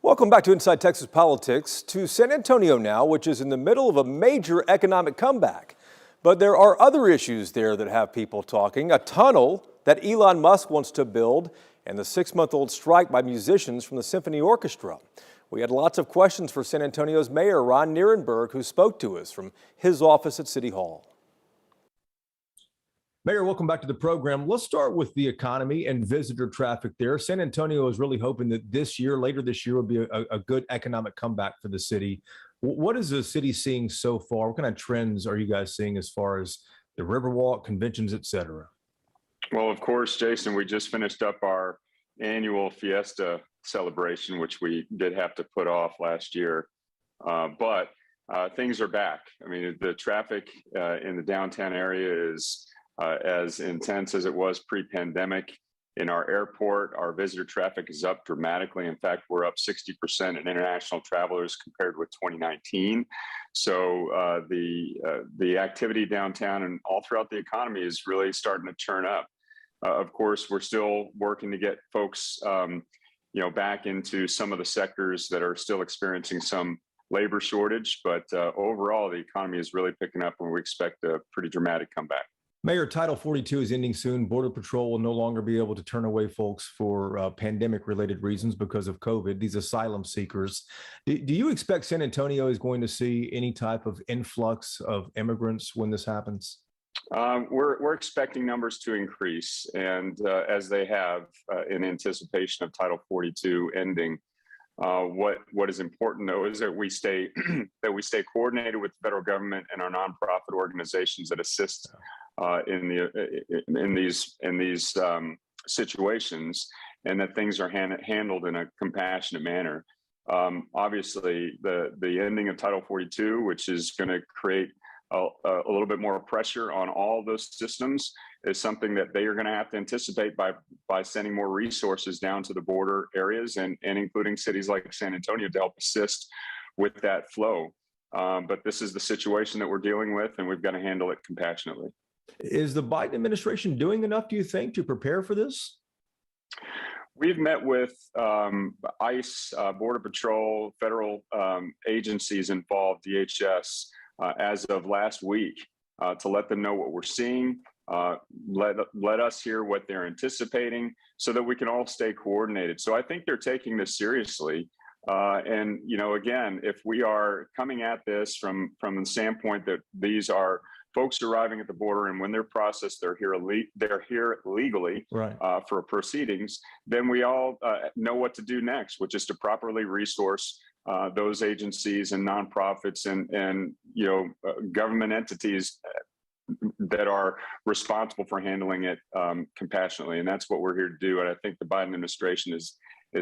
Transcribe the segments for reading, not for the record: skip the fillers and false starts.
Welcome back to Inside Texas Politics. To San Antonio now, which is in the middle of a major economic comeback. But there are other issues there that have people talking. A tunnel that Elon Musk wants to build and the 6-month-old strike by musicians from the Symphony Orchestra. We had lots of questions for San Antonio's Mayor, Ron Nirenberg, who spoke to us from his office at City Hall. Mayor, welcome back to the program. Let's start with the economy and visitor traffic there. San Antonio is really hoping that later this year, will be a good economic comeback for the city. What is the city seeing so far? What kind of trends are you guys seeing as far as the Riverwalk, conventions, et cetera? Well, of course, Jason, we just finished up our annual fiesta celebration, which we did have to put off last year. But things are back. I mean, the traffic in the downtown area is as intense as it was pre-pandemic. In our airport, our visitor traffic is up dramatically. In fact, we're up 60% in international travelers compared with 2019. So the activity downtown and all throughout the economy is really starting to turn up. Of course, we're still working to get folks, back into some of the sectors that are still experiencing some labor shortage. But overall, the economy is really picking up, and we expect a pretty dramatic comeback. Mayor, Title 42 is ending soon. Border Patrol will no longer be able to turn away folks for pandemic-related reasons because of COVID, these asylum seekers. Do you expect San Antonio is going to see any type of influx of immigrants when this happens? We're expecting numbers to increase, and as they have in anticipation of Title 42 ending. What is important, though, is that we stay coordinated with the federal government and our nonprofit organizations that assist in these situations, and that things are handled in a compassionate manner. Obviously, the ending of Title 42, which is going to create a little bit more pressure on all those systems, is something that they are going to have to anticipate by sending more resources down to the border areas and including cities like San Antonio to help assist with that flow. But this is the situation that we're dealing with, and we've got to handle it compassionately. Is the Biden administration doing enough, do you think, to prepare for this? We've met with ICE, Border Patrol, federal agencies involved, DHS, as of last week to let them know what we're seeing, let us hear what they're anticipating so that we can all stay coordinated. So I think they're taking this seriously. And, again, if we are coming at this from the standpoint that these are folks arriving at the border, and when they're processed, they're here legally, right, for proceedings, then we all know what to do next, which is to properly resource those agencies and nonprofits and government entities that are responsible for handling it compassionately. And that's what we're here to do. And I think the Biden administration is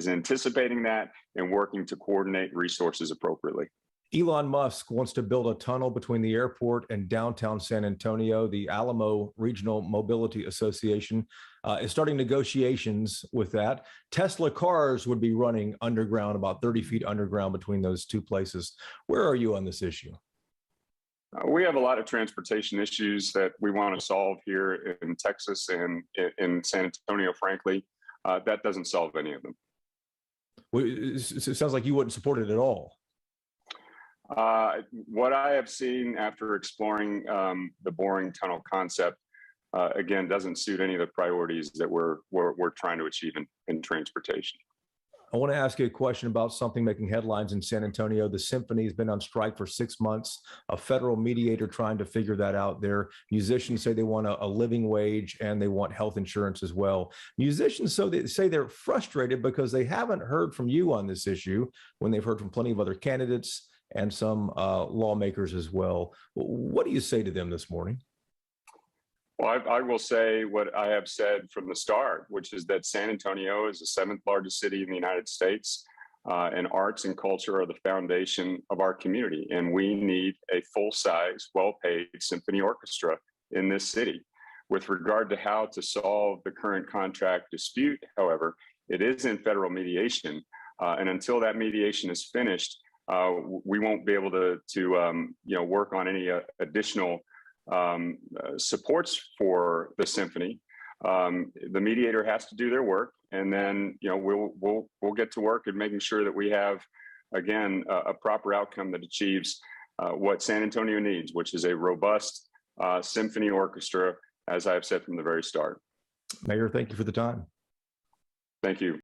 anticipating that and working to coordinate resources appropriately. Elon Musk wants to build a tunnel between the airport and downtown San Antonio. The Alamo Regional Mobility Association is starting negotiations with that. Tesla cars would be running underground, about 30 feet underground between those two places. Where are you on this issue? We have a lot of transportation issues that we want to solve here in Texas and in San Antonio, frankly. That doesn't solve any of them. Well, it sounds like you wouldn't support it at all. What I have seen after exploring the boring tunnel concept, again, doesn't suit any of the priorities that we're trying to achieve in transportation. I want to ask you a question about something making headlines in San Antonio. The Symphony has been on strike for 6 months. A federal mediator trying to figure that out. Their musicians say they want a living wage and they want health insurance as well. Musicians say they're frustrated because they haven't heard from you on this issue when they've heard from plenty of other candidates and some lawmakers as well. What do you say to them this morning? Well, I will say what I have said from the start, which is that San Antonio is the 7th largest city in the United States, and arts and culture are the foundation of our community. And we need a full-size, well-paid symphony orchestra in this city. With regard to how to solve the current contract dispute, however, it is in federal mediation. And until that mediation is finished, we won't be able to work on any additional supports for the symphony. The mediator has to do their work, and then we'll get to work at making sure that we have, again, a proper outcome that achieves what San Antonio needs, which is a robust symphony orchestra, as I've said from the very start. Mayor, thank you for the time. Thank you.